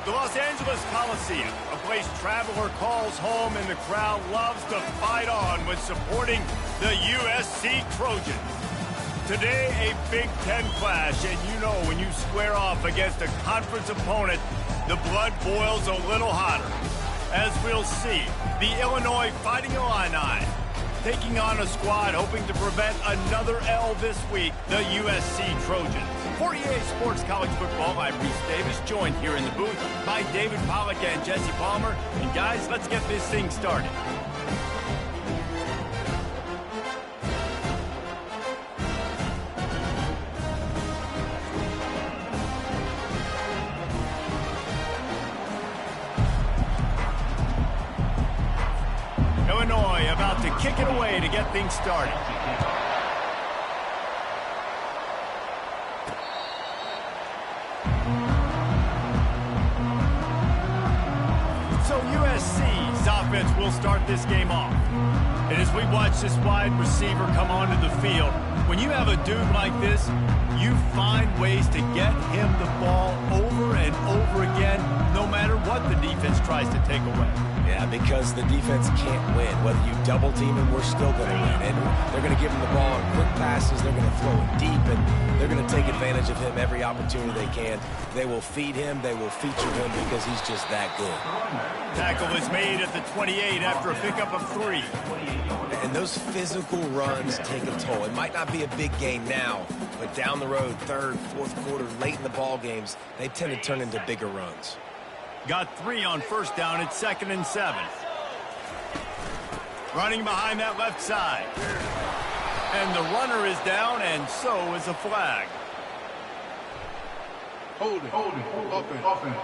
The Los Angeles Coliseum, a place traveler calls home and the crowd loves to fight on when supporting the USC Trojans. Today, a Big Ten clash, and you know when you square off against a conference opponent, the blood boils a little hotter. As we'll see, the Illinois Fighting Illini taking on a squad hoping to prevent another L this week, the USC Trojans. For EA Sports College Football, I'm Reese Davis, joined here in the booth by David Pollack and Jesse Palmer. And guys, let's get this thing started. Illinois about to kick it away to get things started. So USC's offense will start this game off. And as we watch this wide receiver come onto the field, when you have a dude like this, you find ways to get him the ball over and over again, no matter what the defense tries to take away. Yeah, because the defense can't win. Whether you double team him, we're still going to win. And they're going to give him the ball on quick passes. They're going to throw it deep, and they're going to take advantage of him every opportunity they can. They will feed him. They will feature him because he's just that good. Tackle is made at the 28 after a pickup of 3. And those physical runs take a toll. It might not be a big game now, but down the road, third, fourth quarter, late in the ball games, they tend to turn into bigger runs. Got 3 on first down. It's 2nd and 7. Running behind that left side. And the runner is down, and so is a flag. Hold it. Offense.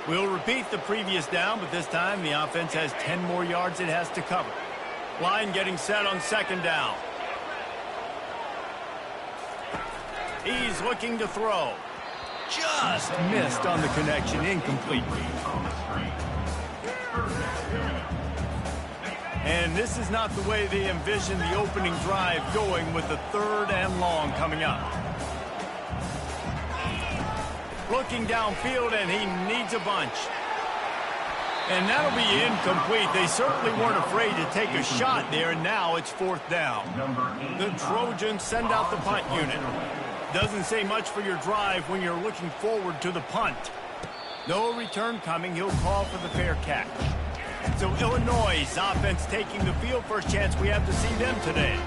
We'll repeat the previous down, but this time the offense has 10 more yards it has to cover. Line getting set on 2nd down. He's looking to throw. Just missed on the connection, incomplete. And this is not the way they envisioned the opening drive going with the 3rd and long coming up. Looking downfield, and he needs a bunch. And that'll be incomplete. They certainly weren't afraid to take a shot there, and now it's 4th down. The Trojans send out the punt unit. Doesn't say much for your drive when you're looking forward to the punt. No return coming. He'll call for the fair catch. So Illinois' offense taking the field. First chance we have to see them today.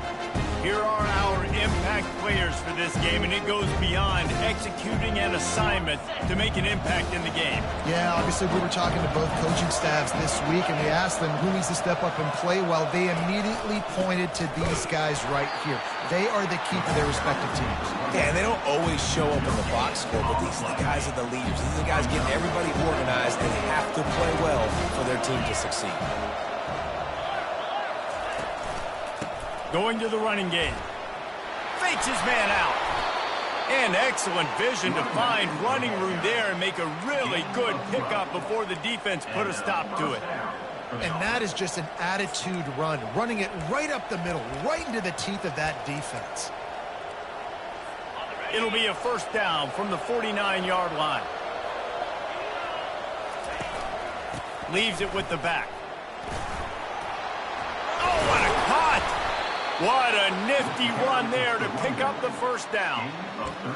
Here are our impact players for this game, and it goes beyond executing an assignment to make an impact in the game. Yeah, obviously we were talking to both coaching staffs this week, and we asked them who needs to step up and play well. They immediately pointed to these guys right here. They are the key to their respective teams. Yeah, and they don't always show up in the box score, but these are the guys are the leaders. These are the guys getting everybody organized, and they have to play well for their team to succeed. Going to the running game. Fakes his man out. And excellent vision to find running room there and make a really good pickup before the defense put a stop to it. And that is just an attitude run, running it right up the middle, right into the teeth of that defense. It'll be a 1st down from the 49-yard line. Leaves it with the back. Oh, what a cut! What a nifty run there to pick up the 1st down.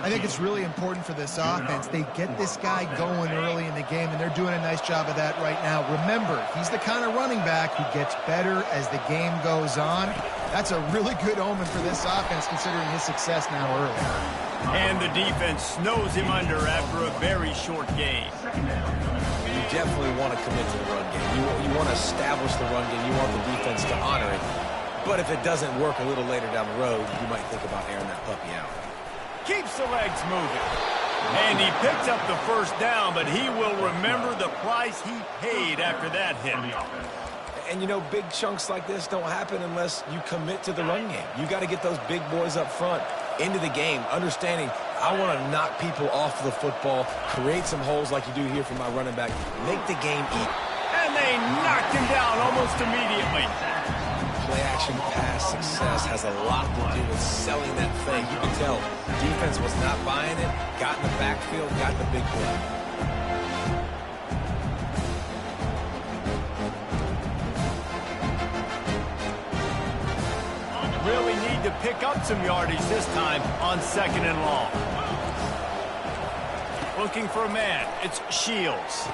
I think it's really important for this offense. They get this guy going early in the game, and they're doing a nice job of that right now. Remember, he's the kind of running back who gets better as the game goes on. That's a really good omen for this offense, considering his success now early. And the defense snows him under after a very short game. You definitely want to commit to the run game. You want to establish the run game. You want the defense to honor it. But if it doesn't work a little later down the road, you might think about airing that puppy out. Keeps the legs moving. And he picks up the 1st down, but he will remember the price he paid after that hit. And, you know, big chunks like this don't happen unless you commit to the run game. You got to get those big boys up front into the game, understanding I want to knock people off the football, create some holes like you do here for my running back, make the game eat. And they knocked him down almost immediately. Play-action pass success has a lot to do with selling that thing. You can tell defense was not buying it, got in the backfield, got the big play. Really need to pick up some yardage this time on 2nd and long. Looking for a man. It's Shields.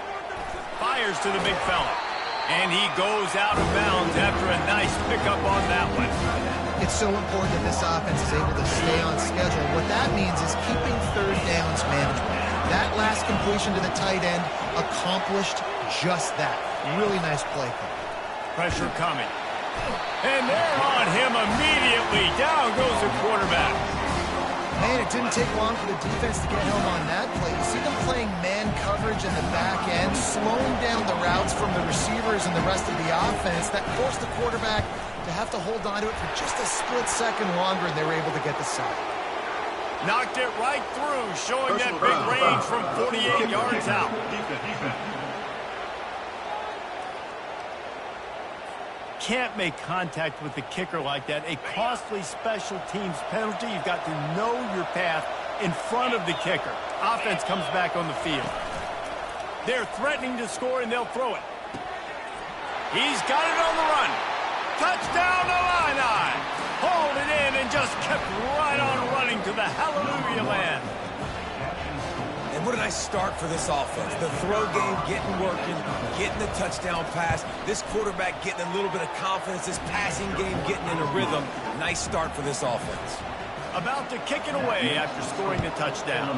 Fires to the big fella. And he goes out of bounds after a nice pickup on that one. It's so important that this offense is able to stay on schedule. What that means is keeping 3rd downs manageable. That last completion to the tight end accomplished just that. Really nice play call. Pressure coming. And they're on him immediately. Down goes the quarterback. Man, it didn't take long for the defense to get home on that play. You see them playing man coverage in the back end, slowing down the routes from the receivers and the rest of the offense. That forced the quarterback to have to hold on to it for just a split second longer, and they were able to get the sack. Knocked it right through, showing that big range from 48 yards out. Can't make contact with the kicker like that. A costly special teams penalty. You've got to know your path in front of the kicker. Offense comes back on the field. They're threatening to score, and they'll throw it. He's got it on the run. Touchdown, Illini. Hauled it in and just kept right on running to the hallelujah land. And what a nice start for this offense. The throw game getting working, getting the touchdown pass. This quarterback getting a little bit of confidence. This passing game getting in a rhythm. Nice start for this offense. About to kick it away after scoring the touchdown.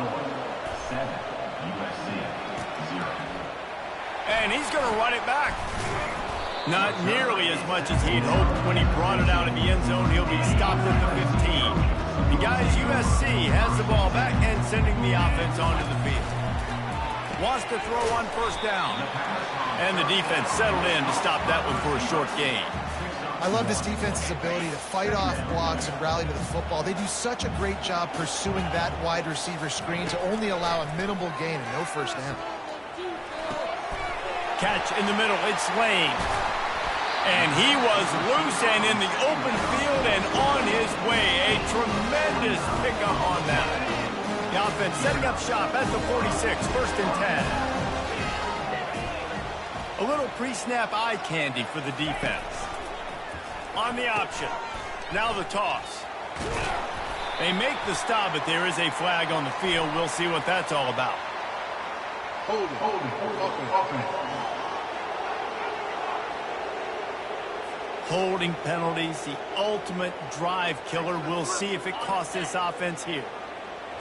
And he's going to run it back. Not nearly as much as he'd hoped when he brought it out in the end zone. He'll be stopped at the 15. And guys, USC has the ball back and sending the offense onto the field. Wants to throw on 1st down. And the defense settled in to stop that one for a short gain. I love this defense's ability to fight off blocks and rally to the football. They do such a great job pursuing that wide receiver screen to only allow a minimal gain and no 1st down. Catch in the middle. It's Lane. And he was loose and in the open field and on his way. A tremendous pickup on that. The offense setting up shop at the 46, 1st and 10. A little pre-snap eye candy for the defense. On the option. Now the toss. They make the stop, but there is a flag on the field. We'll see what that's all about. Hold it. Holding penalties, the ultimate drive killer. We'll see if it costs this offense here.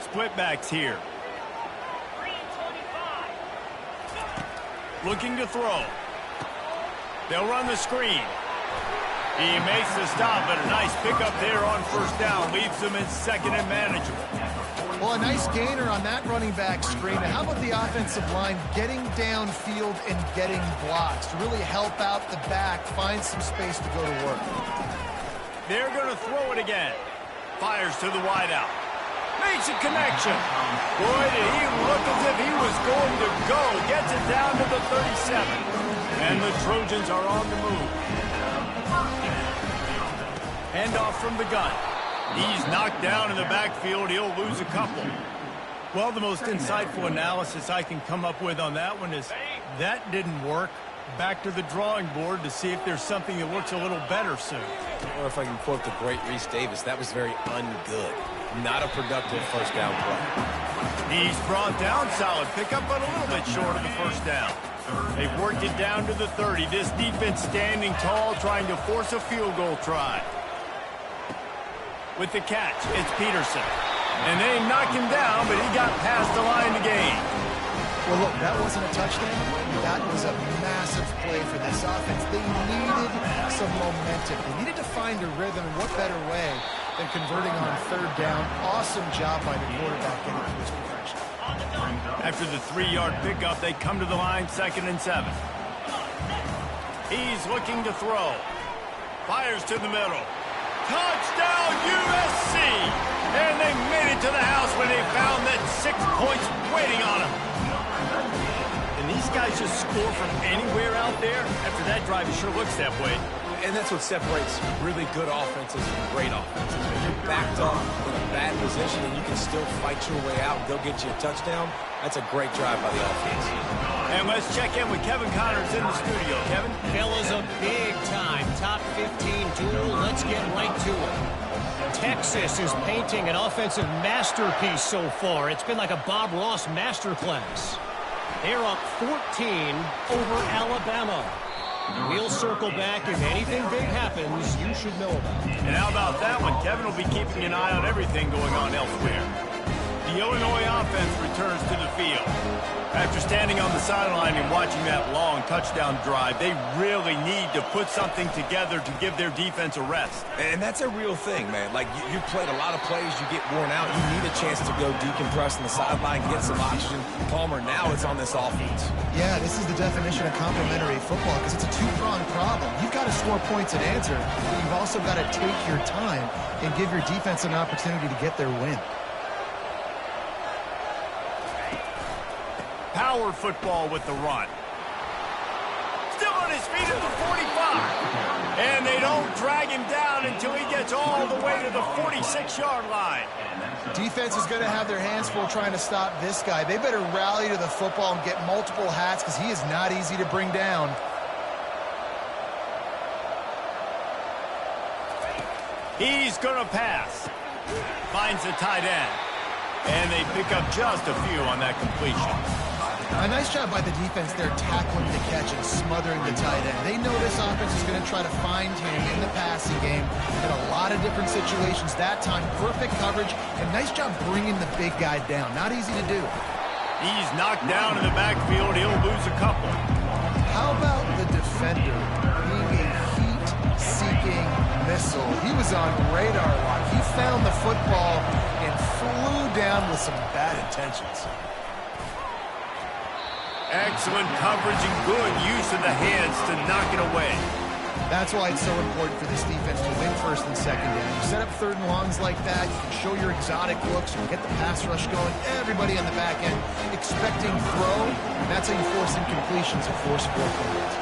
Split backs here. Looking to throw. They'll run the screen. He makes the stop, but a nice pickup there on 1st down. Leaves them in 2nd and manageable. Well, a nice gainer on that running back screen. And how about the offensive line getting downfield and getting blocks to really help out the back, find some space to go to work. They're going to throw it again. Fires to the wideout. Makes a connection. Boy, did he look as if he was going to go. Gets it down to the 37. And the Trojans are on the move. Handoff from the gun. He's knocked down in the backfield. He'll lose a couple. Well, the most insightful analysis I can come up with on that one is that didn't work. Back to the drawing board to see if there's something that works a little better soon. Or if I can quote the great Reese Davis, that was very ungood. Not a productive 1st down play. He's brought down, solid pickup, but a little bit short of the 1st down. They've worked it down to the 30. This defense standing tall, trying to force a field goal try. With the catch, it's Peterson. And they knocked him down, but he got past the line to gain. Well, look, that wasn't a touchdown. That was a massive play for this offense. They needed some momentum. They needed to find a rhythm, and what better way than converting on 3rd down. Awesome job by the quarterback getting to his progression. After the 3-yard pickup, they come to the line, 2nd and 7. He's looking to throw. Fires to the middle. Touchdown, USC! And they made it to the house when they found that 6 points waiting on them. And these guys just score from anywhere out there. After that drive, it sure looks that way. And that's what separates really good offenses from great offenses. When you're backed up in a bad position and you can still fight your way out and go get you a touchdown, that's a great drive by the offense. And let's check in with Kevin Connors in the studio. Kevin? Fellas, a big-time top 15 duel. Let's get right to it. Texas is painting an offensive masterpiece so far. It's been like a Bob Ross masterclass. They're up 14 over Alabama. We'll circle back. If anything big happens, you should know about it. And how about that one? Kevin will be keeping an eye on everything going on elsewhere. The Illinois offense returns to the field. After standing on the sideline and watching that long touchdown drive, they really need to put something together to give their defense a rest. And that's a real thing, man. Like, you played a lot of plays, you get worn out, you need a chance to go decompress on the sideline, get some oxygen. Palmer, now it's on this offense. Yeah, this is the definition of complementary football because it's a two-pronged problem. You've got to score points and answer, but you've also got to take your time and give your defense an opportunity to get their win. Power football with the run. Still on his feet at the 45. And they don't drag him down until he gets all the way to the 46-yard line. Defense is going to have their hands full trying to stop this guy. They better rally to the football and get multiple hats because he is not easy to bring down. He's going to pass. Finds the tight end. And they pick up just a few on that completion. A nice job by the defense there tackling the catch and smothering the tight end. They know this offense is going to try to find him in the passing game in a lot of different situations. That time, perfect coverage and nice job bringing the big guy down. Not easy to do. He's knocked down in the backfield. He'll lose a couple. How about the defender being a heat-seeking missile? He was on radar lock. He found the football and flew down with some bad intentions. Excellent coverage and good use of the hands to knock it away. That's why it's so important for this defense to win first and second down. You set up third and longs like that, you can show your exotic looks, you get the pass rush going, everybody on the back end expecting throw. That's how you force incompletions and force 4 points.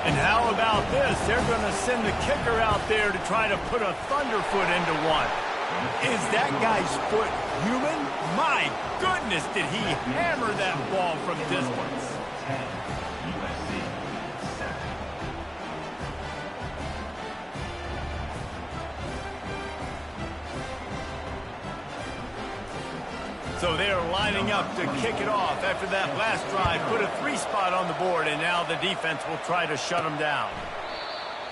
And how about this? They're going to send the kicker out there to try to put a thunderfoot into one. Is that guy's foot human? My goodness, did he hammer that ball from distance. So they are lining up to kick it off after that last drive. Put a 3-spot on the board, and now the defense will try to shut them down.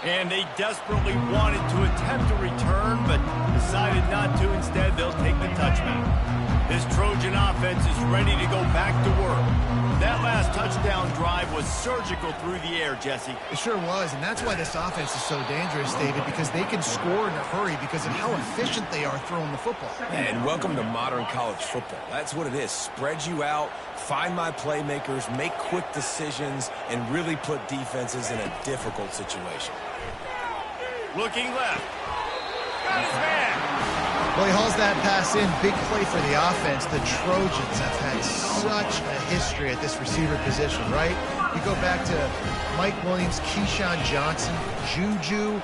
And they desperately wanted to attempt a return, but decided not to. Instead, they'll take the touchback. This Trojan offense is ready to go back to work. That last touchdown drive was surgical through the air, Jesse. It sure was, and that's why this offense is so dangerous, David, because they can score in a hurry because of how efficient they are throwing the football. And welcome to modern college football. That's what it is. Spread you out, find my playmakers, make quick decisions, and really put defenses in a difficult situation. Looking left. Got his man. Well, he hauls that pass in. Big play for the offense. The Trojans have had such a history at this receiver position, right? You go back to Mike Williams, Keyshawn Johnson, Juju,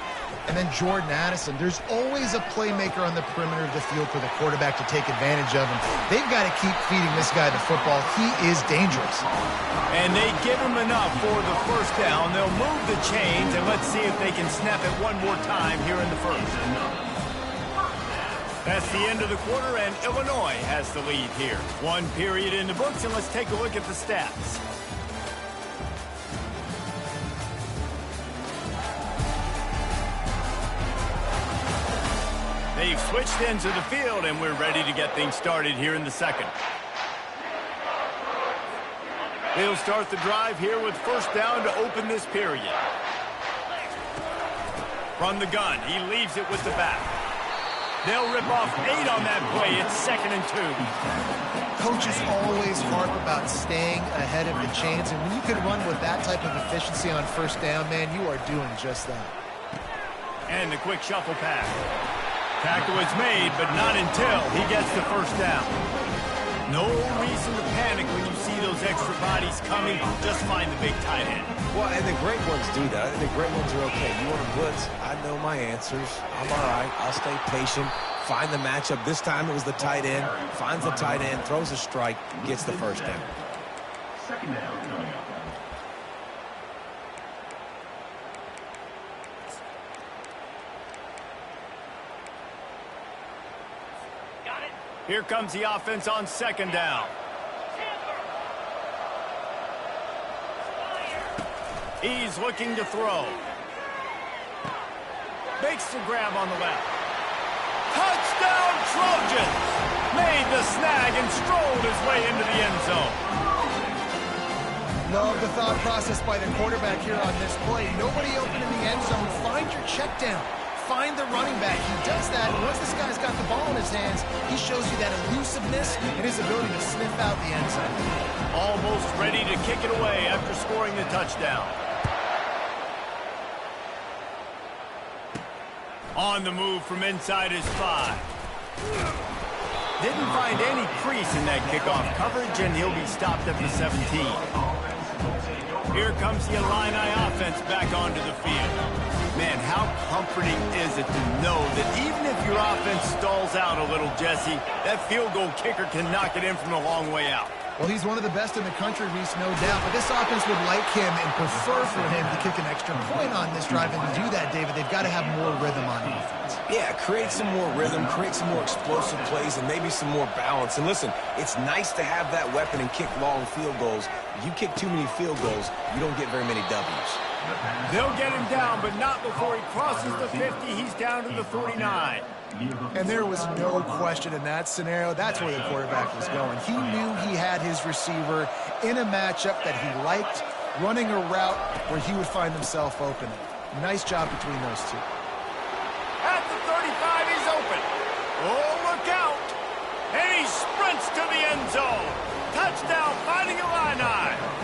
and then Jordan Addison. There's always a playmaker on the perimeter of the field for the quarterback to take advantage of him. They've got to keep feeding this guy the football. He is dangerous. And they give him enough for the first down. They'll move the chains, and let's see if they can snap it one more time here in the first. That's the end of the quarter, and Illinois has the lead here. 1 period in the books, and let's take a look at the stats. They've switched into the field, and we're ready to get things started here in the second. They'll start the drive here with first down to open this period. From the gun, he leaves it with the back. They'll rip off 8 on that play. It's 2nd and 2. Coaches always harp about staying ahead of the chains, and when you can run with that type of efficiency on first down, man, you are doing just that. And the quick shuffle pass. Tackle is made, but not until he gets the first down. No reason to panic when you see those extra bodies coming. Just find the big tight end. Well, and the great ones do that. I think the great ones are okay. You want to blitz? I know my answers. I'm all right. I'll stay patient. Find the matchup. This time it was the tight end. Finds the tight end, throws a strike, gets the first down. Second down. Here comes the offense on second down. He's looking to throw. Makes the grab on the left. Touchdown Trojans! Made the snag and strolled his way into the end zone. Love the thought process by the quarterback here on this play. Nobody open in the end zone. Find your check down. Find the running back. He does that, and once this guy's got the ball in his hands, he shows you that elusiveness and his ability to sniff out the end zone. Almost ready to kick it away after scoring the touchdown. On the move from inside his 5. Didn't find any crease in that kickoff coverage, and he'll be stopped at the 17. Here comes the Illini offense back onto the field. Man, how comforting is it to know that even if your offense stalls out a little, Jesse, that field goal kicker can knock it in from a long way out. Well, he's one of the best in the country, Reese, no doubt. But this offense would like him and prefer for him to kick an extra point on this drive. And to do that, David, they've got to have more rhythm on offense. Yeah, create some more rhythm, create some more explosive plays, and maybe some more balance. And listen, it's nice to have that weapon and kick long field goals. If you kick too many field goals, you don't get very many W's. They'll get him down, but not before he crosses the 50. He's down to the 49. And there was no question in that scenario. That's where the quarterback was going. He knew he had his receiver in a matchup that he liked, running a route where he would find himself open. Nice job between those two. At the 35, he's open. Oh, look out. And he sprints to the end zone. Touchdown, Fighting Illini.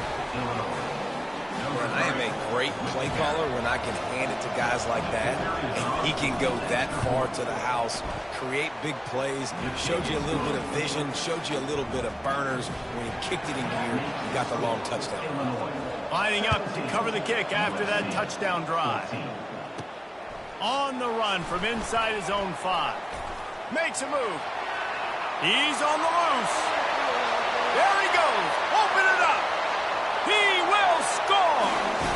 I am a great play caller when I can hand it to guys like that, and he can go that far to the house, create big plays, showed you a little bit of vision, showed you a little bit of burners. When he kicked it in gear, he got the long touchdown. Lining up to cover the kick after that touchdown drive. On the run from inside his own 5. Makes a move. He's on the loose. There he goes. Open it up. He will score!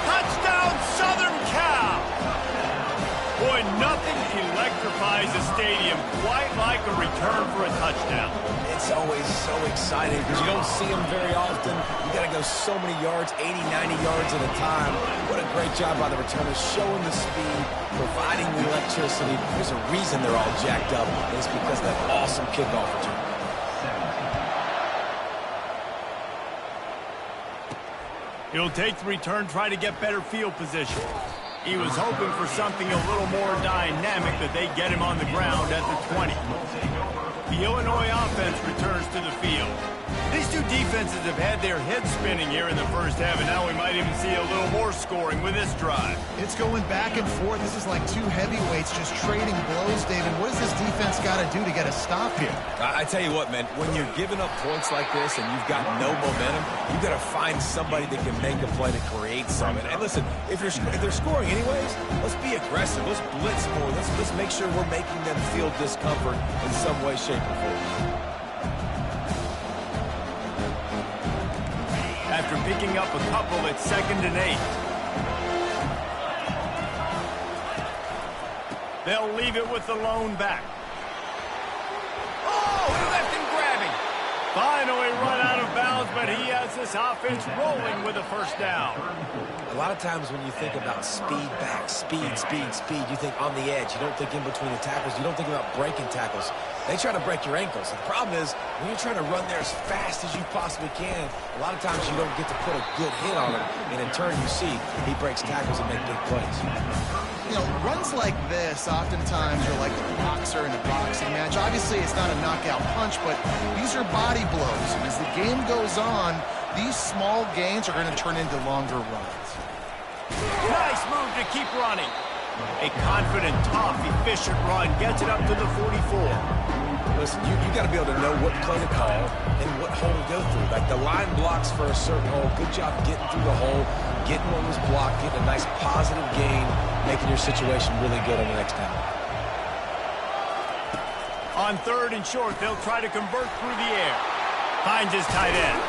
Touchdown, Southern Cal! Boy, nothing electrifies a stadium quite like a return for a touchdown. It's always so exciting because you don't see them very often. You got to go so many yards, 80, 90 yards at a time. What a great job by the returners, showing the speed, providing the electricity. There's a reason they're all jacked up, and it's because of that awesome kickoff return. He'll take the return, try to get better field position. He was hoping for something a little more dynamic, that they get him on the ground at the 20. The Illinois offense returns to the field. These two defenses have had their heads spinning here in the first half, and now we might even see a little more scoring with this drive. It's going back and forth. This is like two heavyweights just trading blows, David. What does this defense got to do to get a stop here? I tell you what, man, when you're giving up points like this and you've got no momentum, you've got to find somebody that can make a play to create something. And listen, if they're scoring anyways, let's be aggressive. Let's blitz more. Let's make sure we're making them feel discomfort in some way, shape, or form. After picking up a couple, it's 2nd and 8. They'll leave it with the lone back. Oh, he left him grabbing. Finally run out of bounds, but he has this offense rolling with a first down. A lot of times when you think about speed back, speed, you think on the edge. You don't think in between the tackles. You don't think about breaking tackles. They try to break your ankles. The problem is when you're trying to run there as fast as you possibly can, a lot of times you don't get to put a good hit on him. And in turn, you see he breaks tackles and makes big plays. You know, runs like this oftentimes are like a boxer in a boxing match. Obviously, it's not a knockout punch, but these are body blows. And as the game goes on, these small gains are going to turn into longer runs. Nice move to keep running. A confident, tough, efficient run gets it up to the 44. Listen, you got to be able to know what play to call and what hole to go through. Like the line blocks for a certain hole. Good job getting through the hole, getting what was blocked, getting a nice positive gain, making your situation really good on the next down. On 3rd and short, they'll try to convert through the air. Finds his tight end.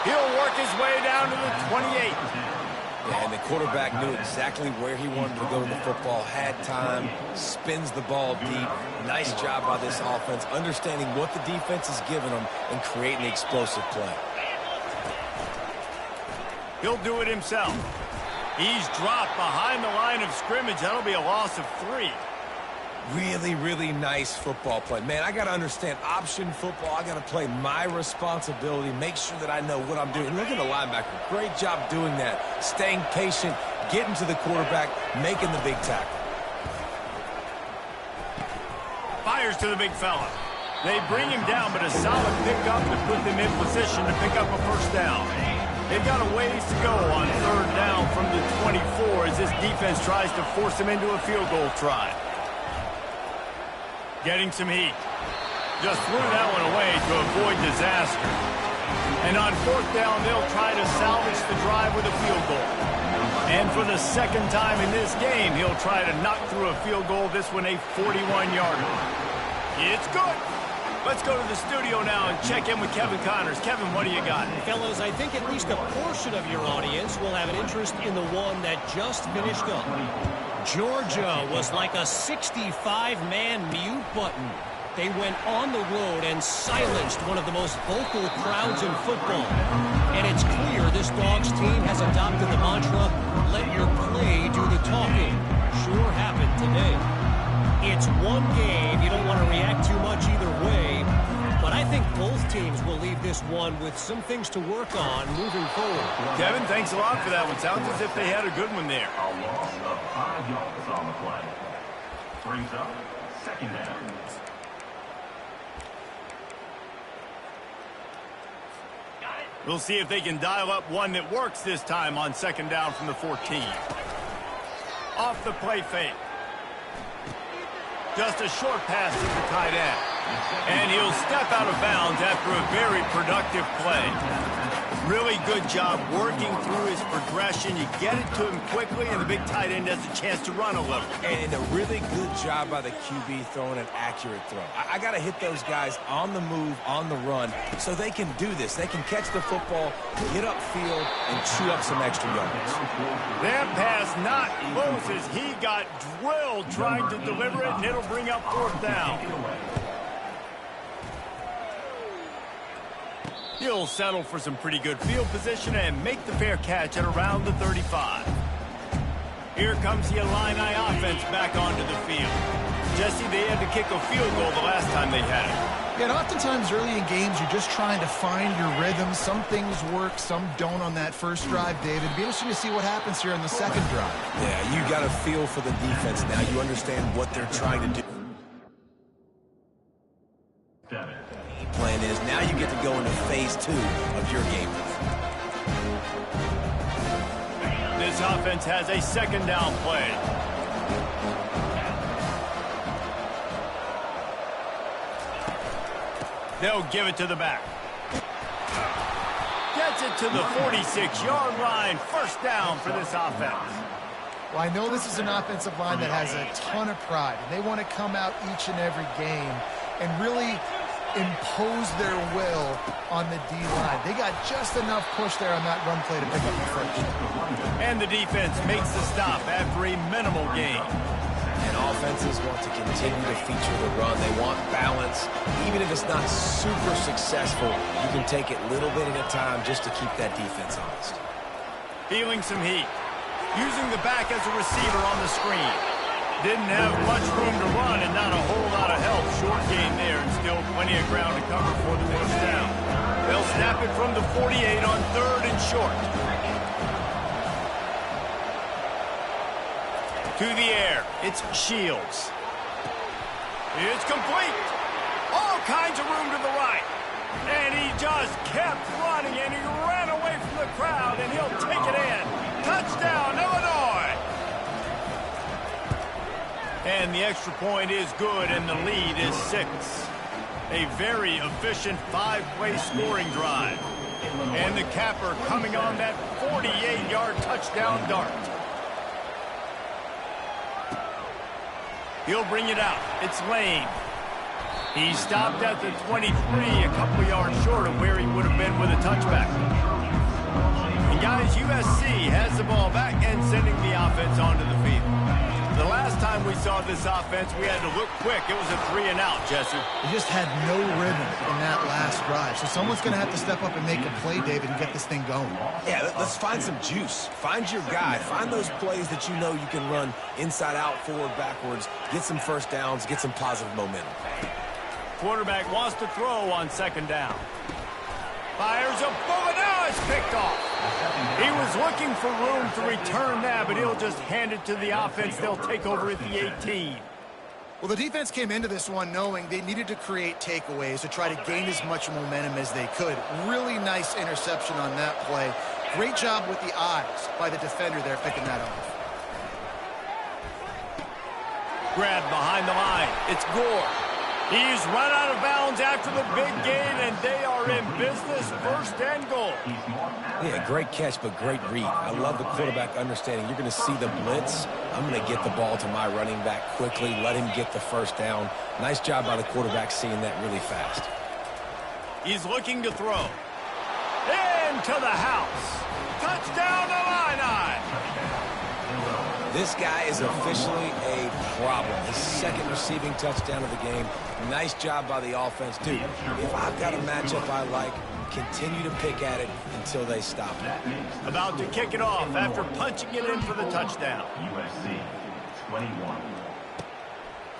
He'll work his way down to the 28. Yeah, and the quarterback knew exactly where he wanted to go with the football, had time, spins the ball deep. Nice job by this offense, understanding what the defense is giving them and creating the explosive play. He'll do it himself. He's dropped behind the line of scrimmage. That'll be a loss of 3. Really, really nice football play. Man, I got to understand option football. I got to play my responsibility, make sure that I know what I'm doing. Look at the linebacker. Great job doing that. Staying patient, getting to the quarterback, making the big tackle. Fires to the big fella. They bring him down, but a solid pickup to put them in position to pick up a first down. They've got a ways to go on 3rd down from the 24 as this defense tries to force them into a field goal try. Getting some heat. Just threw that one away to avoid disaster. And on 4th down, they'll try to salvage the drive with a field goal. And for the 2nd time in this game, he'll try to knock through a field goal, this one a 41-yarder. It's good. Let's go to the studio now and check in with Kevin Connors. Kevin, what do you got? Fellas, I think at least a portion of your audience will have an interest in the one that just finished up. Georgia was like a 65-man mute button. They went on the road and silenced one of the most vocal crowds in football. And it's clear this Dogs team has adopted the mantra, let your play do the talking. Sure happened today. It's one game. You don't want to react too much either way. But I think both teams will leave this one with some things to work on moving forward. Kevin, thanks a lot for that one. Sounds as if they had a good one there. A loss of 5 yards on the play. Brings up 2nd down. We'll see if they can dial up one that works this time on 2nd down from the 14. Off the play fake. Just a short pass to the tight end. And he'll step out of bounds after a very productive play. Really good job working through his progression. You get it to him quickly, and the big tight end has a chance to run a little. And a really good job by the QB throwing an accurate throw. I got to hit those guys on the move, on the run, so they can do this. They can catch the football, get upfield, and chew up some extra yards. That pass not close as he got drilled trying to deliver it, and it'll bring up 4th down. He'll settle for some pretty good field position and make the fair catch at around the 35. Here comes the Illini offense back onto the field. Jesse, they had to kick a field goal the last time they had it. Yeah, and oftentimes early in games, you're just trying to find your rhythm. Some things work, some don't on that first drive, David. It'd be interesting to see what happens here on the 2nd drive. Yeah, you got to feel for the defense now. You understand what they're trying to do. Plan is now you get to go into phase 2 of your game. This offense has a 2nd down play. They'll give it to the back. Gets it to the 46-yard line. 1st down for this offense. Well, I know this is an offensive line that has a ton of pride, and they want to come out each and every game and really impose their will on the D-line. They got just enough push there on that run play to pick up the 1st. And the defense makes the stop after a minimal gain. And offenses want to continue to feature the run. They want balance. Even if it's not super successful, you can take it little bit at a time just to keep that defense honest. Feeling some heat. Using the back as a receiver on the screen. Didn't have much room to run and not a whole lot of help. Short gain there and still plenty of ground to cover for the 1st down. They'll snap it from the 48 on 3rd and short. To the air, it's Shields. It's complete. All kinds of room to the right. And he just kept running, and he ran away from the crowd, and he'll take it in. Touchdown, Illinois. And the extra point is good, and the lead is 6. A very efficient 5-play scoring drive. And the capper coming on that 48-yard touchdown dart. He'll bring it out. It's Lane. He stopped at the 23, a couple yards short of where he would have been with a touchback. And guys, USC has the ball back and sending the offense onto the field. The last time we saw this offense, we had to look quick. It was a 3-and-out, Jesse. They just had no rhythm in that last drive. So someone's going to have to step up and make a play, David, and get this thing going. Yeah, let's find some juice. Find your guy. Find those plays that you know you can run inside out, forward, backwards. Get some first downs. Get some positive momentum. Quarterback wants to throw on second down. Fires a bullet. Now it's picked off. He was looking for room to return that, but he'll just hand it to the offense. They'll take over at the 18. Well, the defense came into this one knowing they needed to create takeaways to try to gain as much momentum as they could. Really nice interception on that play. Great job with the eyes by the defender there picking that off. Grabbed behind the line. It's Gore. He's run out of bounds after the big gain, and they are in business. First and goal. Yeah, great catch, but great read. I love the quarterback understanding. You're going to see the blitz. I'm going to get the ball to my running back quickly, let him get the first down. Nice job by the quarterback seeing that really fast. He's looking to throw. Into the house. Touchdown, Illini. This guy is officially a problem. His second receiving touchdown of the game. Nice job by the offense. Dude, if I've got a matchup I like, continue to pick at it until they stop it. About to kick it off after punching it in for the touchdown. USC 21.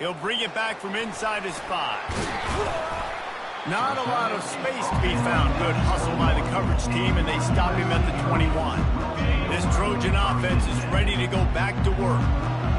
He'll bring it back from inside his 5. Not a lot of space to be found. Good hustle by the coverage team, and they stop him at the 21. This Trojan offense is ready to go back to work.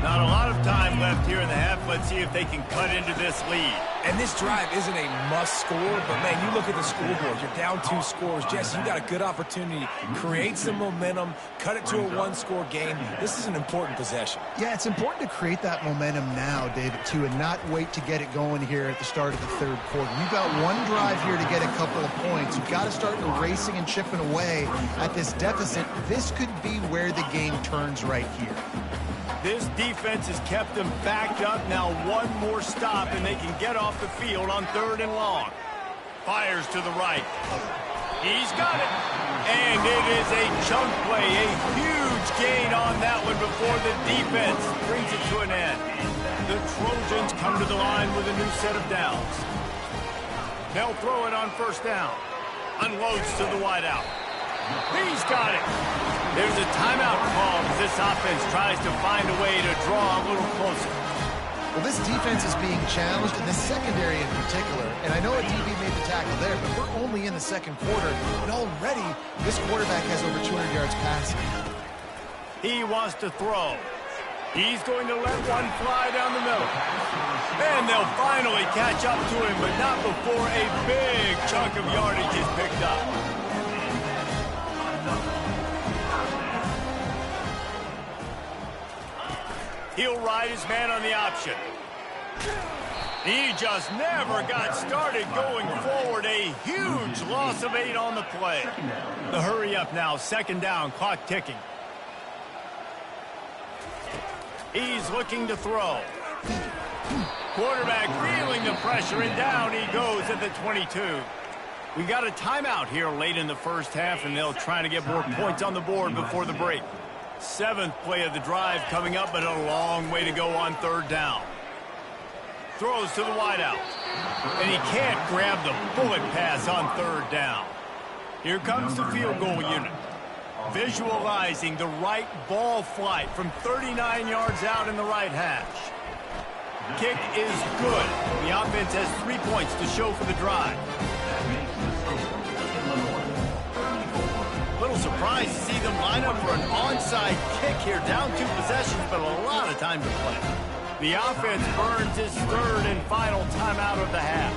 Not a lot of time left here in the half. Let's see if they can cut into this lead. And this drive isn't a must score, but, man, you look at the scoreboard. You're down 2 scores. Jesse, you got a good opportunity. Create some momentum. Cut it to a 1-score game. This is an important possession. Yeah, it's important to create that momentum now, David, too, and not wait to get it going here at the start of the third quarter. You've got one drive here to get a couple of points. You've got to start erasing and chipping away at this deficit. This could be where the game turns right here. This defense has kept them backed up. Now one more stop, and they can get off the field on 3rd and long. Fires to the right. He's got it. And it is a chunk play. A huge gain on that one before the defense brings it to an end. The Trojans come to the line with a new set of downs. They'll throw it on 1st down. Unloads to the wideout. He's got it. There's a timeout called as this offense tries to find a way to draw a little closer. Well, this defense is being challenged in the secondary in particular. And I know a DB made the tackle there, but we're only in the second quarter. And already, this quarterback has over 200 yards passing. He wants to throw. He's going to let one fly down the middle. And they'll finally catch up to him, but not before a big chunk of yardage is picked up. He'll ride his man on the option. He just never got started going forward. A huge loss of 8 on the play. The hurry up now, 2nd down, clock ticking. He's looking to throw. Quarterback feeling the pressure, and down he goes at the 22. We got a timeout here late in the first half, and they'll try to get more points on the board before the break. 7th play of the drive coming up, but a long way to go on 3rd down. Throws to the wideout. And he can't grab the bullet pass on 3rd down. Here comes the field goal unit. Visualizing the right ball flight from 39 yards out in the right hash. Kick is good. The offense has 3 points to show for the drive. Little surprised to see them line up for an onside kick here. Down 2 possessions, but a lot of time to play. The offense burns its 3rd and final timeout of the half.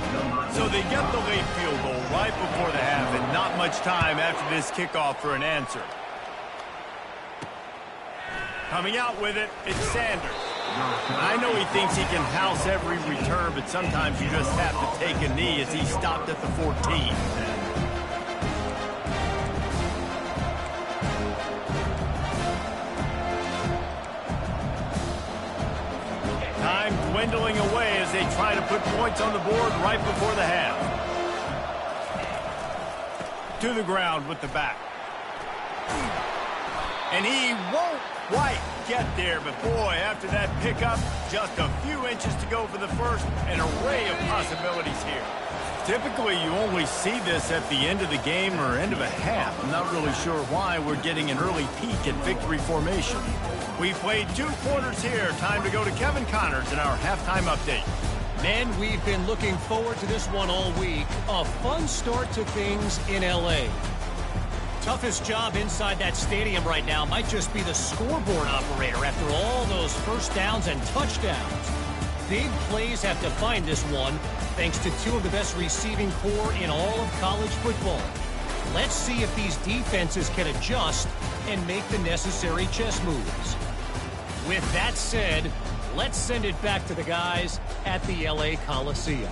So they get the late field goal right before the half, and not much time after this kickoff for an answer. Coming out with it, it's Sanders. I know he thinks he can house every return, but sometimes you just have to take a knee as he stopped at the 14. Time dwindling away as they try to put points on the board right before the half. To the ground with the back. And he won't quite get there, but boy, after that pickup, just a few inches to go for the first, an array of possibilities here. Typically, you only see this at the end of the game or end of a half. I'm not really sure why we're getting an early peek at victory formation. We played 2 quarters here. Time to go to Kevin Connors in our halftime update. Men, we've been looking forward to this one all week. A fun start to things in L.A. Toughest job inside that stadium right now might just be the scoreboard operator after all those first downs and touchdowns. Big plays have defined this one, thanks to 2 of the best receiving corps in all of college football. Let's see if these defenses can adjust and make the necessary chess moves. With that said, let's send it back to the guys at the LA Coliseum.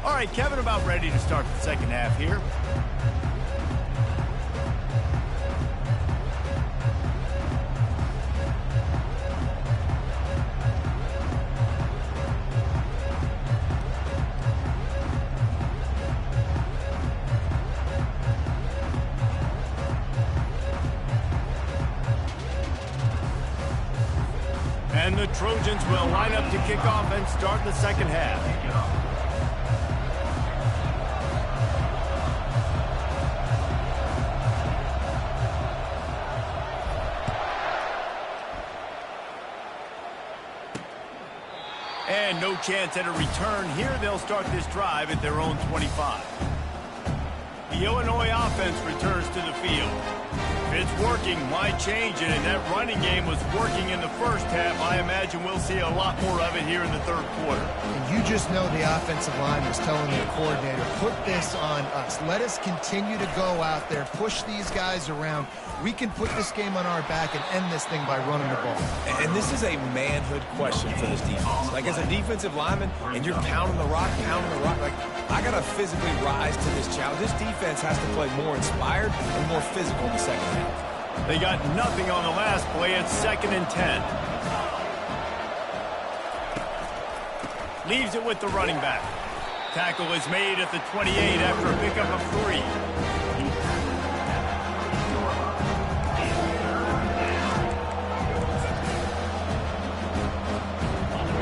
All right, Kevin, about ready to start the second half here. And the Trojans will line up to kick off and start the second half. And no chance at a return here. They'll start this drive at their own 25. The Illinois offense returns to the field. If it's working, why change it? And that running game was working in the first half. I imagine we'll see a lot more of it here in the third quarter. And you just know the offensive line was telling the coordinator, put this on us. Let us continue to go out there, push these guys around. We can put this game on our back and end this thing by running the ball. And this is a manhood question for this defense. Like, as a defensive lineman, and you're pounding the rock, like, I got to physically rise to this challenge. This defense has to play more inspired and more physical in the second half. They got nothing on the last play. It's 2nd and 10. Leaves it with the running back. Tackle is made at the 28 after a pickup of 3.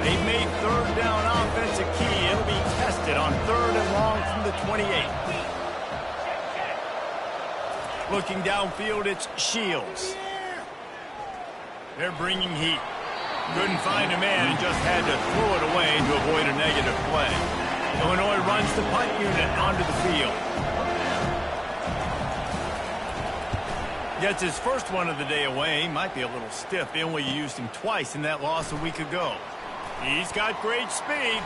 They've made third down offense a key. It'll be tested on 3rd and long from the 28. Looking downfield, it's Shields. They're bringing heat. Couldn't find a man and just had to throw it away to avoid a negative play. Illinois runs the punt unit onto the field. Gets his first one of the day away. He might be a little stiff. They only used him twice in that loss a week ago. He's got great speed.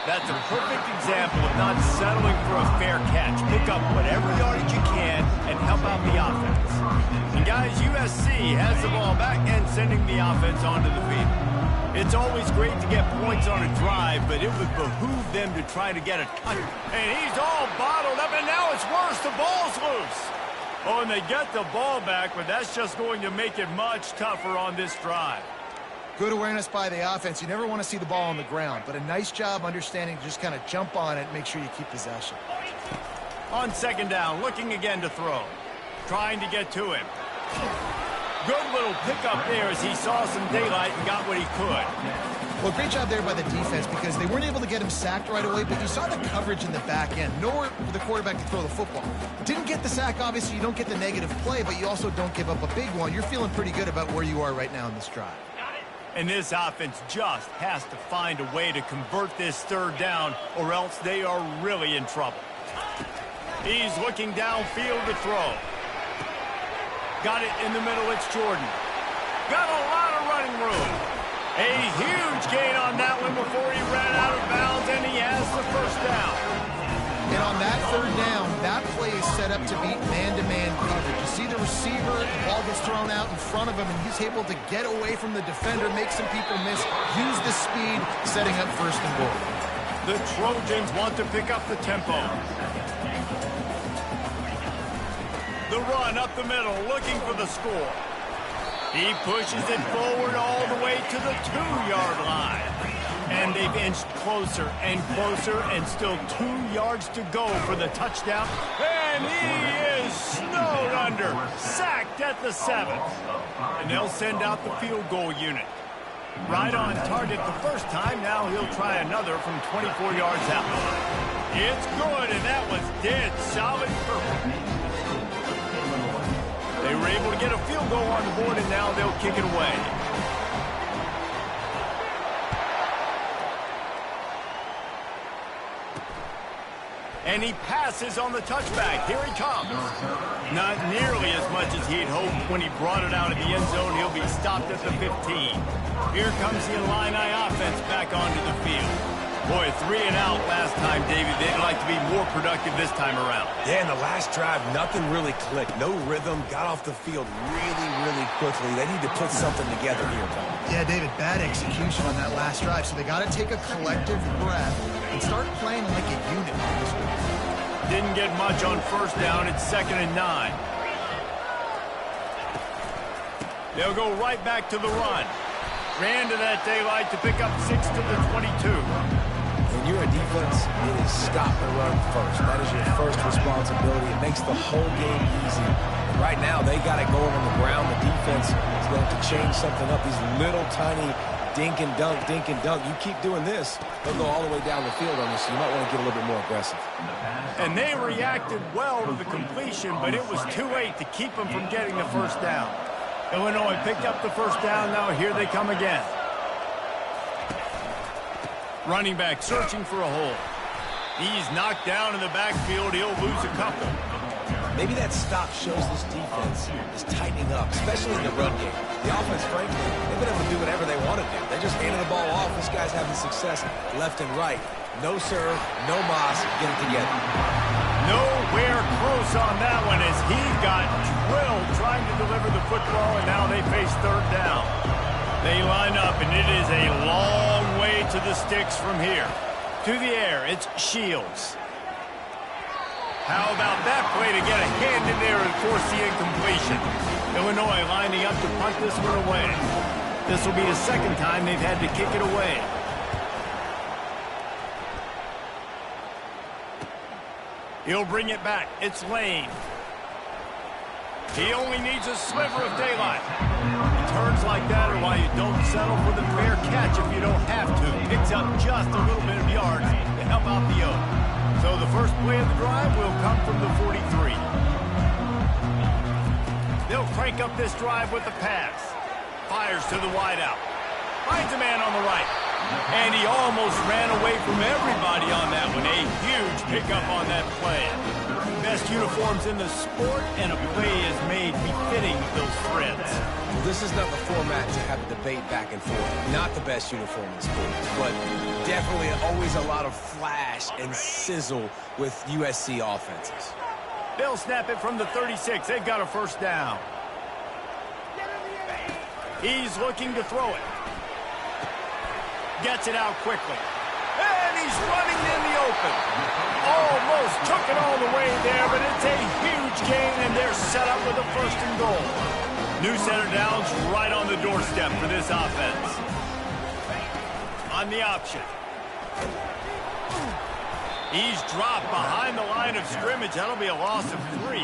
That's a perfect example of not settling for a fair catch. Pick up whatever yardage you can and help out the offense. And guys, USC has the ball back and sending the offense onto the field. It's always great to get points on a drive, but it would behoove them to try to get a touch. And he's all bottled up, and now it's worse. The ball's loose. Oh, and they get the ball back, but that's just going to make it much tougher on this drive. Good awareness by the offense. You never want to see the ball on the ground, but a nice job understanding to just kind of jump on it and make sure you keep possession. On 2nd down, looking again to throw. Trying to get to him. Good little pickup there as he saw some daylight and got what he could. Well, great job there by the defense because they weren't able to get him sacked right away, but you saw the coverage in the back end. Nowhere for the quarterback to throw the football. Didn't get the sack, obviously. You don't get the negative play, but you also don't give up a big one. You're feeling pretty good about where you are right now in this drive. And this offense just has to find a way to convert this 3rd down, or else they are really in trouble. He's looking downfield to throw. Got it in the middle, it's Jordan. Got a lot of running room. A huge gain on that one before he ran out of bounds, and he has the first down. And on that 3rd down, that play is set up to beat man-to-man coverage. You see the receiver, the ball gets thrown out in front of him, and he's able to get away from the defender, make some people miss, use the speed, setting up first and goal. The Trojans want to pick up the tempo. The run up the middle, looking for the score. He pushes it forward all the way to the 2-yard line. And they've inched closer and closer, and still 2 yards to go for the touchdown. And he is snowed under, sacked at the 7. And they'll send out the field goal unit. Right on target the first time. Now he'll try another from 24 yards out. It's good, and that was dead solid perfect. They were able to get a field goal on the board, and now they'll kick it away. And he passes on the touchback. Here he comes. Not nearly as much as he'd hoped when he brought it out of the end zone. He'll be stopped at the 15. Here comes the Illini offense back onto the field. Boy, 3 and out last time, David. They'd like to be more productive this time around. Yeah, in the last drive, nothing really clicked. No rhythm, got off the field really, really quickly. They need to put something together here, Tom. Yeah, David, bad execution on that last drive, so they got to take a collective breath and start playing like a unit on this one. Didn't get much on first down. It's 2nd and 9. They'll go right back to the run. Ran to that daylight to pick up 6 to the 22. When you're a defense, it is stop the run first. That is your first responsibility. It makes the whole game easy. And right now, they got it going on the ground. The defense is going to have to change something up. These little tiny dink and dunk, dink and dunk. You keep doing this, they'll go all the way down the field on this. So you might want to get a little bit more aggressive. And they reacted well to the completion, but it was too late to keep them from getting the first down. Illinois picked up the first down. Now here they come again. Running back searching for a hole. He's knocked down in the backfield. He'll lose a couple. Maybe that stop shows this defense is tightening up, especially in the run game. The offense, frankly, they've been able to do whatever they want to do. They just handed the ball off. This guy's having success left and right. No serve, no moss, get it together. Nowhere close on that one as he got drilled trying to deliver the football, and now they face 3rd down. They line up, and it is a long way to the sticks from here. To the air, it's Shields. How about that play to get a hand in there and force the incompletion? Illinois lining up to punt this one away. This will be the 2nd time they've had to kick it away. He'll bring it back. It's Lane. He only needs a sliver of daylight. Turns like that are why you don't settle for the fair catch if you don't have to. Picks up just a little bit of yards to help out the Oak. So the first play of the drive will come from the 43. They'll crank up this drive with the pass. Fires to the wideout. Finds a man on the right. And he almost ran away from everybody on that one. A huge pickup on that play. Best uniforms in the sport, and a play is made befitting those threads. Well, this is not the format to have a debate back and forth. Not the best uniform in sports, but definitely always a lot of flash and sizzle with USC offenses. They'll snap it from the 36. They've got a first down. He's looking to throw it. Gets it out quickly. And he's running in the open. Almost took it all the way there, but it's a huge gain, and they're set up with a 1st and goal. New center downs right on the doorstep for this offense. On the option. He's dropped behind the line of scrimmage. That'll be a loss of 3.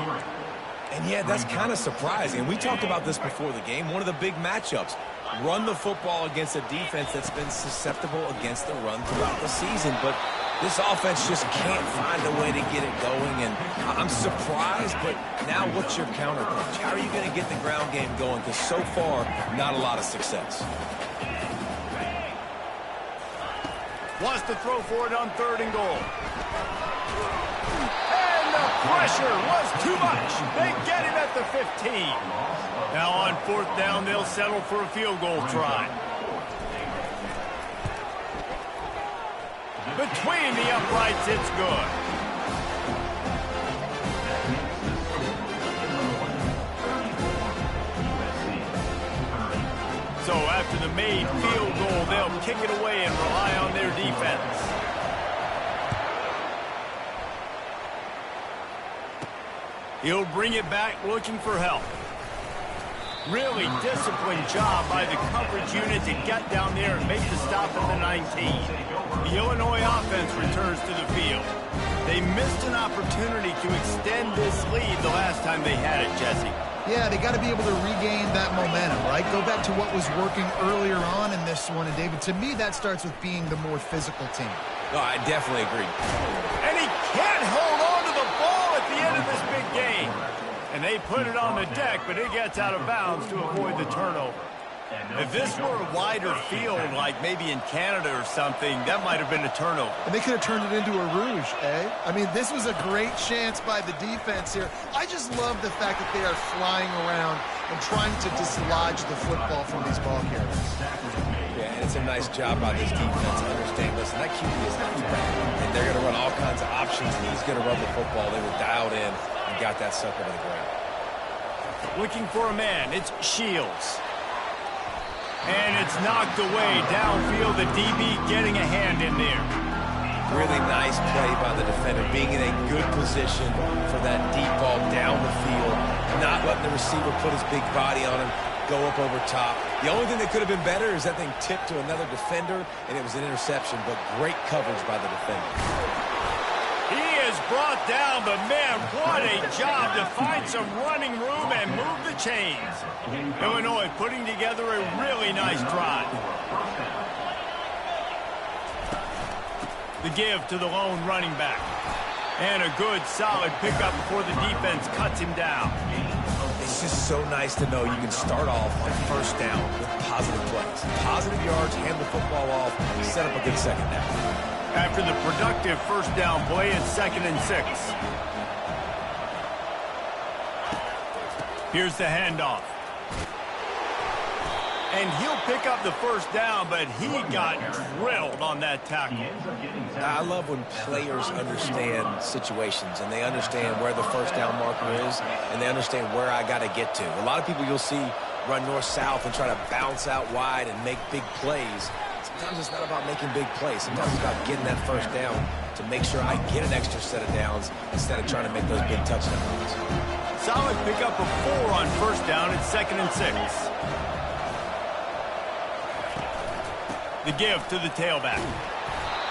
And yeah, that's kind of surprising. We talked about this before the game. One of the big matchups. Run the football against a defense that's been susceptible against the run throughout the season. But this offense just can't find a way to get it going. And I'm surprised, but now what's your counterpunch? How are you going to get the ground game going? Because so far, not a lot of success. Wants to throw for it on 3rd and goal. And the pressure was too much. They get him at the 15. Now on 4th down, they'll settle for a field goal try. Between the uprights, it's good. So after the made field goal, they'll kick it away and rely on their defense. He'll bring it back looking for help. Really disciplined job by the coverage unit to get down there and make the stop at the 19. The Illinois offense returns to the field. They missed an opportunity to extend this lead the last time they had it, Jesse. Yeah, they got to be able to regain that momentum, right? Go back to what was working earlier on in this one. And, David, to me, that starts with being the more physical team. No, I definitely agree. And he can't hold on to the ball at the end of this big game. And they put it on the deck, but it gets out of bounds to avoid the turnover. If this were a wider field, like maybe in Canada or something, that might have been a turnover. And they could have turned it into a rouge, eh? I mean, this was a great chance by the defense here. I just love the fact that they are flying around and trying to dislodge the football from these ball carriers. Yeah, and it's a nice job by this defense. Understand, listen, that QB is not too bad. And they're going to run all kinds of options, and he's going to run the football. They were dialed in and got that sucker to the ground. Looking for a man. It's Shields. And it's knocked away downfield. The DB getting a hand in there. Really nice play by the defender, being in a good position for that deep ball down the field, not letting the receiver put his big body on him, go up over top. The only thing that could have been better is that thing tipped to another defender, and it was an interception, but great coverage by the defender. He is brought down, but man, what a job to find some running room and move the chains. Illinois putting together a really nice drive. The give to the lone running back. And a good, solid pickup before the defense cuts him down. It's just so nice to know you can start off on first down with positive plays. Positive yards, hand the football off, set up a good second down. After the productive first down play, it's 2nd and 6. Here's the handoff. And he'll pick up the first down, but he got drilled on that tackle. I love when players understand situations and they understand where the first down marker is and they understand where I got to get to. A lot of people you'll see run north-south and try to bounce out wide and make big plays. Sometimes it's not about making big plays. Sometimes it's about getting that first down to make sure I get an extra set of downs instead of trying to make those big touchdown runs. Solid pickup of 4 on first down. It's 2nd and 6. The give to the tailback.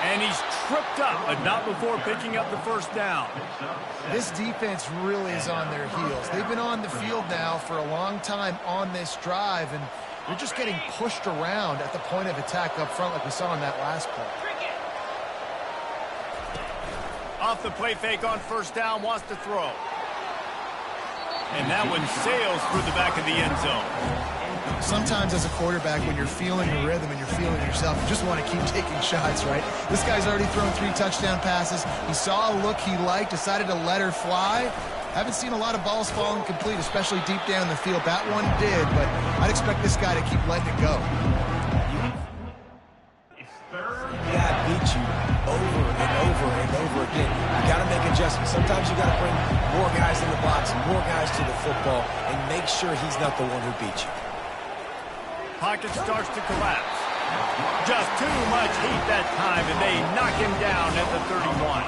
And he's tripped up, but not before picking up the first down. This defense really is on their heels. They've been on the field now for a long time on this drive, and they're just getting pushed around at the point of attack up front like we saw in that last play. Off the play fake on first down, wants to throw. And that one sails through the back of the end zone. Sometimes as a quarterback, when you're feeling the rhythm and you're feeling yourself, you just want to keep taking shots, right? This guy's already thrown 3 touchdown passes. He saw a look he liked, decided to let her fly. Haven't seen a lot of balls falling complete, especially deep down the field. That one did, but I'd expect this guy to keep letting it go. Yeah, beat you over and over and over again. You got to make adjustments. Sometimes you got to bring more guys in the box, more guys to the football, and make sure he's not the one who beat you. Pocket starts to collapse. Just too much heat that time, and they knock him down at the 31.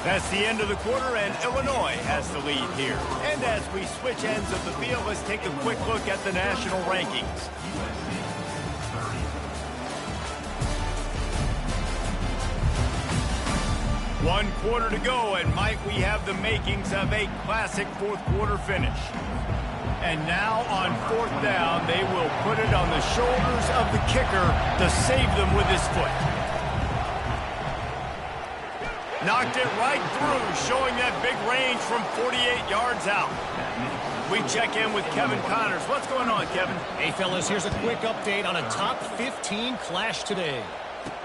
That's the end of the quarter, and Illinois has the lead here. And as we switch ends of the field, let's take a quick look at the national rankings. One quarter to go, and might we have the makings of a classic fourth-quarter finish. And now on 4th down, they will put it on the shoulders of the kicker to save them with his foot. Knocked it right through, showing that big range from 48 yards out. We check in with Kevin Connors. What's going on, Kevin? Hey, fellas, here's a quick update on a top 15 clash today.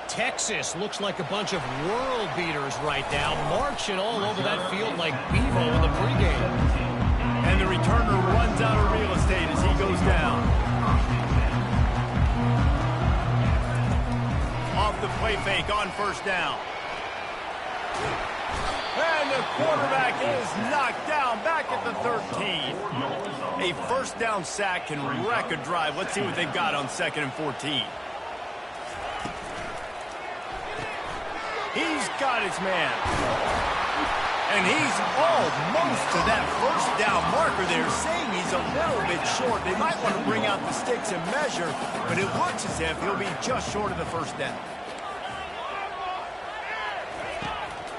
Texas looks like a bunch of world beaters right now, marching all over that field like Bevo in the pregame. And the returner runs out of real estate as he goes down. Off the play fake on first down. And the quarterback is knocked down back at the 13. A first down sack can wreck a drive. Let's see what they've got on 2nd and 14. He's got his man. And he's almost to that first down marker there, saying he's a little bit short. They might want to bring out the sticks and measure, but it looks as if he'll be just short of the first down.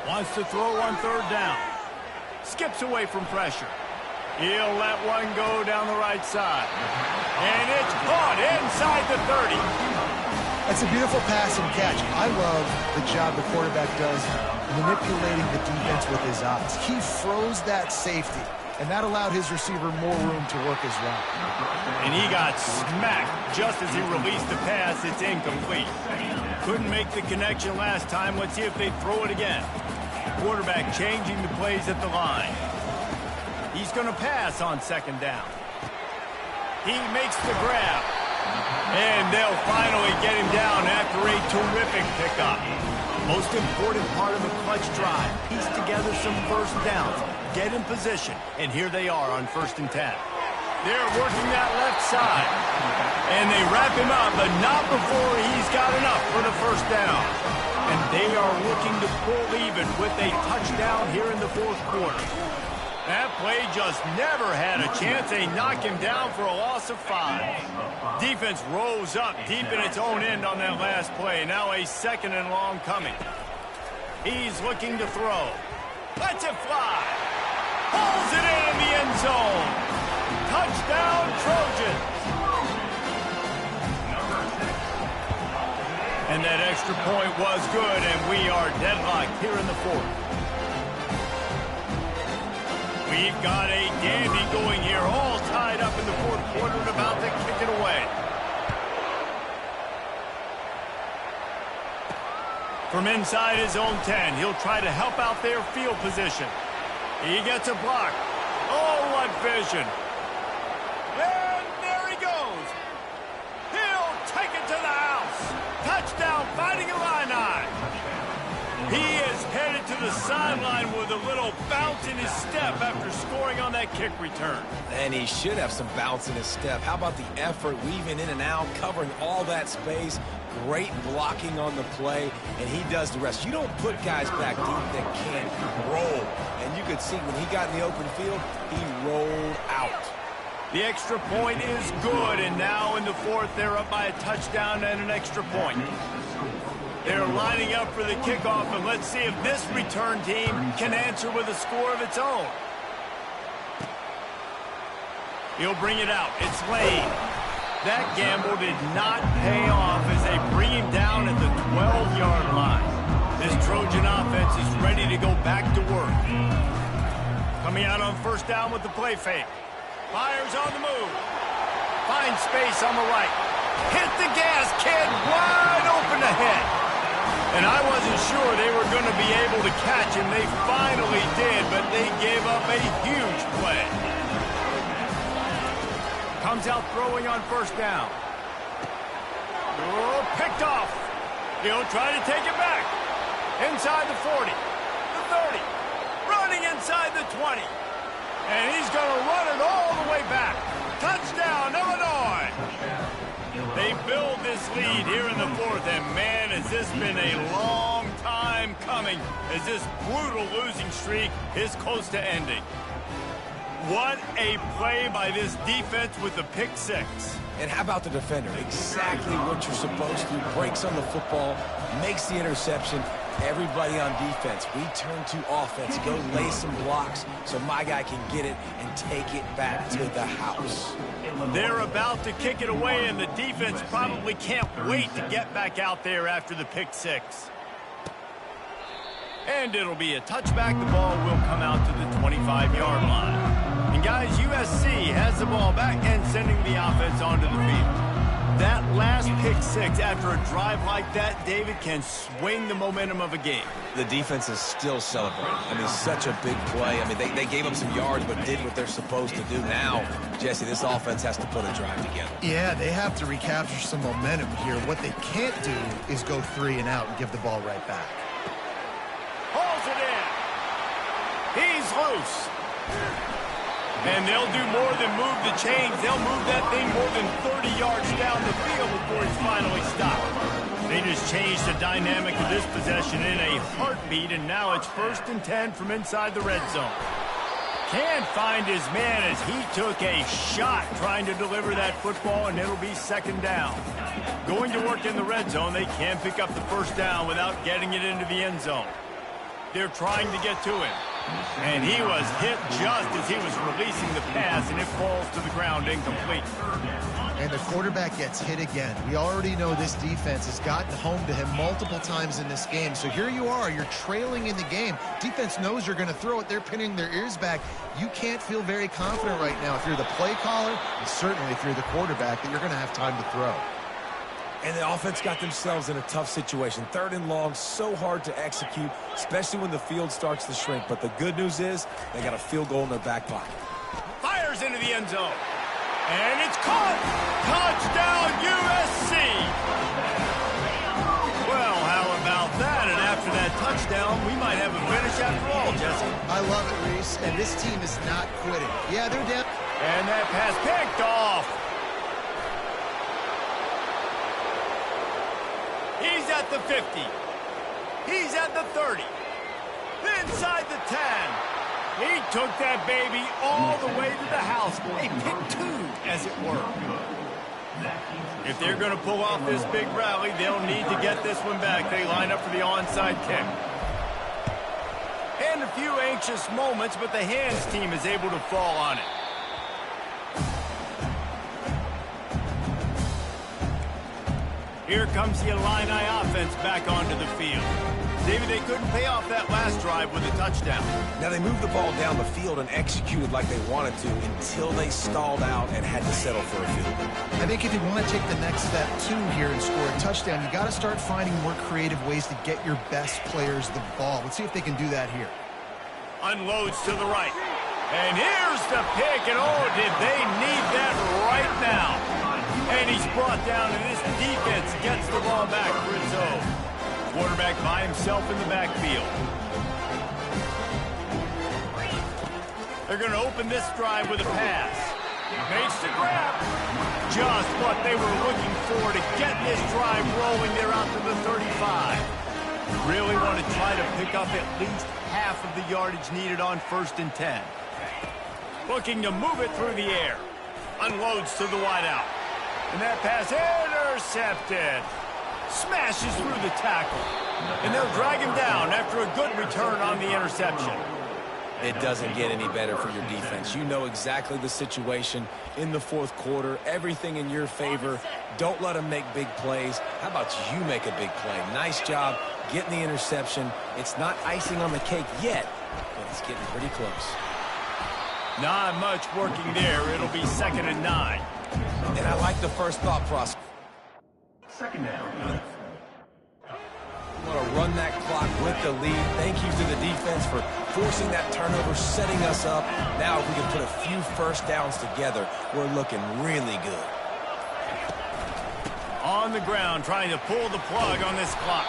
Wants to throw on 3rd down. Skips away from pressure. He'll let one go down the right side. And it's caught inside the 30. That's a beautiful pass and catch. I love the job the quarterback does manipulating the defense with his eyes. He froze that safety, and that allowed his receiver more room to work his route. And he got smacked just as he released the pass. It's incomplete. Couldn't make the connection last time. Let's see if they throw it again. Quarterback changing the plays at the line. He's going to pass on 2nd down. He makes the grab. And they'll finally get him down after a terrific pickup. Most important part of a clutch drive. Piece together some first downs. Get in position. And here they are on 1st and 10. They're working that left side. And they wrap him up, but not before he's got enough for the first down. And they are looking to pull even with a touchdown here in the 4th quarter. That play just never had a chance. They knock him down for a loss of 5. Defense rose up deep in its own end on that last play. Now a 2nd and long coming. He's looking to throw. Lets it fly. Pulls it in the end zone. Touchdown, Trojans. And that extra point was good, and we are deadlocked here in the 4th. We've got a dandy going here, all tied up in the 4th quarter and about to kick it away. From inside his own 10, he'll try to help out their field position. He gets a block. Oh, what vision. And there he goes. He'll take it to the house. Touchdown, Fighting Illini. He is headed to the sideline with a little bounce in his step after scoring on that kick return. And he should have some bounce in his step. How about the effort, weaving in and out, covering all that space. Great blocking on the play, and he does the rest. You don't put guys back deep that can't roll. And you could see when he got in the open field, he rolled out. The extra point is good, and now in the 4th, they're up by a touchdown and an extra point. They're lining up for the kickoff, and let's see if this return team can answer with a score of its own. He'll bring it out. It's Lane. That gamble did not pay off as they bring him down at the 12-yard line. This Trojan offense is ready to go back to work. Coming out on 1st down with the play fake. Fires on the move. Finds space on the right. Hit the gas, kid. Wide open ahead. And I wasn't sure they were going to be able to catch him. They finally did, but they gave up a huge play. Comes out throwing on 1st down. Oh, picked off. He'll try to take it back. Inside the 40. The 30. Running inside the 20. And he's going to run it all the way back. Touchdown, Illinois. They build this lead here in the 4th, and man, has this been a long time coming as this brutal losing streak is close to ending. What a play by this defense with the pick 6. And how about the defender? Exactly what you're supposed to. Breaks on the football, makes the interception. Everybody on defense, we turn to offense. Go lay some blocks so my guy can get it and take it back to the house. They're about to kick it away, and the defense probably can't wait to get back out there after the pick 6. And it'll be a touchback. The ball will come out to the 25-yard line. And guys, USC has the ball back and sending the offense onto the field. That last pick six after a drive like that, David, can swing the momentum of a game. The defense is still celebrating. I mean, such a big play. I mean, they gave up some yards but did what they're supposed to do. Now, Jesse, this offense has to put a drive together. Yeah, they have to recapture some momentum here. What they can't do is go 3 and out and give the ball right back. Hauls it in. He's loose. And they'll do more than move the chains. They'll move that thing more than 30 yards down the field before he's finally stopped. They just changed the dynamic of this possession in a heartbeat, and now it's 1st and 10 from inside the red zone. Can't find his man as he took a shot trying to deliver that football, and it'll be 2nd down. Going to work in the red zone, they can pick up the 1st down without getting it into the end zone. They're trying to get to him. And he was hit just as he was releasing the pass, and it falls to the ground incomplete. And the quarterback gets hit again. We already know this defense has gotten home to him multiple times in this game. So here you are, you're trailing in the game. Defense knows you're going to throw it. They're pinning their ears back. You can't feel very confident right now if you're the play caller, and certainly if you're the quarterback, that you're going to have time to throw. And the offense got themselves in a tough situation. 3rd and long, so hard to execute, especially when the field starts to shrink. But the good news is they got a field goal in their back pocket. Fires into the end zone. And it's caught. Touchdown, USC. Well, how about that? And after that touchdown, we might have a finish after all, Jesse. I love it, Reese. And this team is not quitting. Yeah, they're down. And that pass picked off. He's at the 50. He's at the 30. Inside the 10. He took that baby all the way to the house. A pick 2, as it were. If they're going to pull off this big rally, they'll need to get this one back. They line up for the onside kick. And a few anxious moments, but the hands team is able to fall on it. Here comes the Illini offense back onto the field. David, they couldn't pay off that last drive with a touchdown. Now, they moved the ball down the field and executed like they wanted to until they stalled out and had to settle for a field goal. I think if you want to take the next step, too, here and score a touchdown, you got to start finding more creative ways to get your best players the ball. Let's see if they can do that here. Unloads to the right. And here's the pick, and oh, did they need that right now. And he's brought down, and this defense gets the ball back for its own. Quarterback by himself in the backfield. They're going to open this drive with a pass. Makes the grab. Just what they were looking for to get this drive rolling. They're out to the 35. Really want to try to pick up at least half of the yardage needed on 1st and 10. Looking to move it through the air. Unloads to the wideout. And that pass intercepted. Smashes through the tackle. And they'll drag him down after a good return on the interception. It doesn't get any better for your defense. You know exactly the situation in the 4th quarter. Everything in your favor. Don't let them make big plays. How about you make a big play? Nice job getting the interception. It's not icing on the cake yet, but it's getting pretty close. Not much working there. It'll be 2nd and 9. And I like the first thought process. 2nd down. Want to run that clock with the lead. Thank you to the defense for forcing that turnover, setting us up. Now if we can put a few 1st downs together, we're looking really good. On the ground, trying to pull the plug on this clock.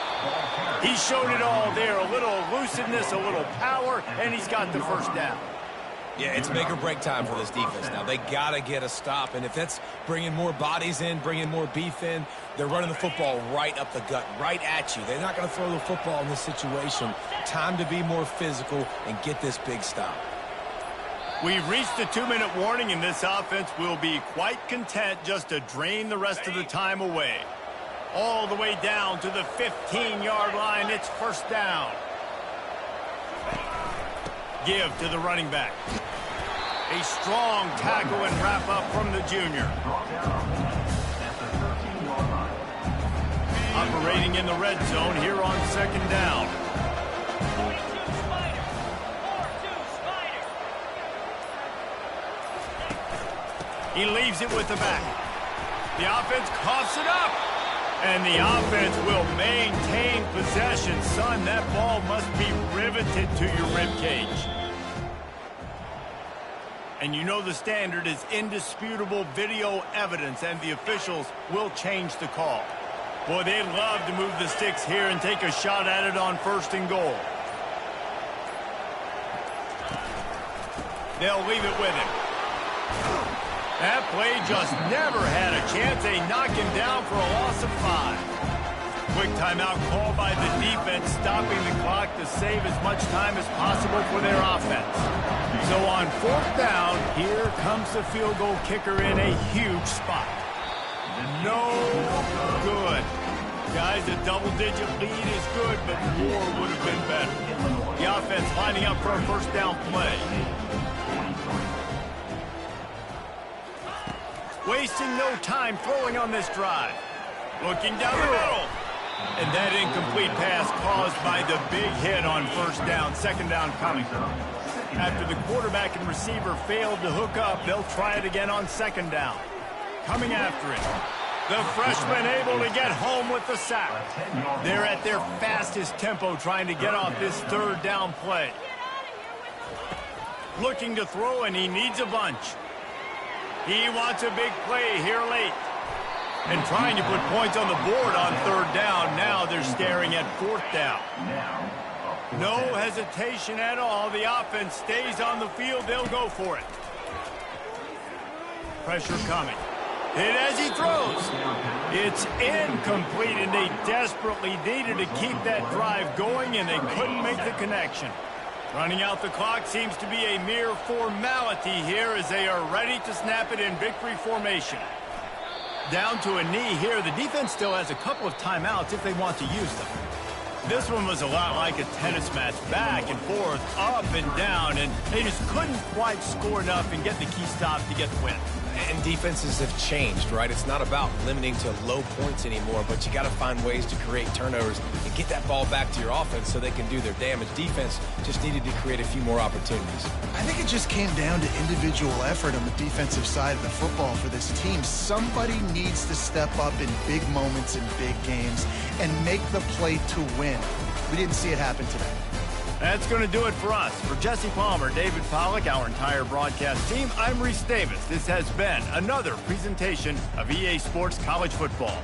He showed it all there. A little elusiveness, a little power, and he's got the 1st down. Yeah, it's make or break time for this defense now. They got to get a stop, and if that's bringing more bodies in, bringing more beef in, they're running the football right up the gut, right at you. They're not going to throw the football in this situation. Time to be more physical and get this big stop. We've reached the 2-minute warning, and this offense will be quite content just to drain the rest of the time away. All the way down to the 15-yard line. It's 1st down. Give to the running back. A strong tackle and wrap-up from the junior. Operating in the red zone here on 2nd down. He leaves it with the back. The offense coughs it up. And the offense will maintain possession. Son, that ball must be riveted to your ribcage. And you know the standard is indisputable video evidence, and the officials will change the call. Boy, they'd love to move the sticks here and take a shot at it on 1st and goal. They'll leave it with him. That play just never had a chance. They knock him down for a loss of 5. Quick timeout called by the defense, stopping the clock to save as much time as possible for their offense. So on 4th down, here comes the field goal kicker in a huge spot. No good. Guys, a double-digit lead is good, but more would have been better. The offense lining up for a 1st down play. Wasting no time throwing on this drive. Looking down the middle. And that incomplete pass caused by the big hit on 1st down. 2nd down coming. After the quarterback and receiver failed to hook up, they'll try it again on 2nd down. Coming after it. The freshman able to get home with the sack. They're at their fastest tempo trying to get off this 3rd down play. Looking to throw, and he needs a bunch. He wants a big play here late. And trying to put points on the board on 3rd down. Now they're staring at 4th down. No hesitation at all. The offense stays on the field. They'll go for it. Pressure coming. Hit as he throws. It's incomplete, and they desperately needed to keep that drive going, and they couldn't make the connection. Running out the clock seems to be a mere formality here as they are ready to snap it in victory formation. Down to a knee here. The defense still has a couple of timeouts if they want to use them. This one was a lot like a tennis match, back and forth, up and down, and they just couldn't quite score enough and get the key stop to get the win. And defenses have changed, right? It's not about limiting to low points anymore, but you got to find ways to create turnovers and get that ball back to your offense so they can do their damage. Defense just needed to create a few more opportunities. I think it just came down to individual effort on the defensive side of the football for this team. Somebody needs to step up in big moments in big games and make the play to win. We didn't see it happen today. That's going to do it for us. For Jesse Palmer, David Pollack, our entire broadcast team, I'm Reese Davis. This has been another presentation of EA Sports College Football.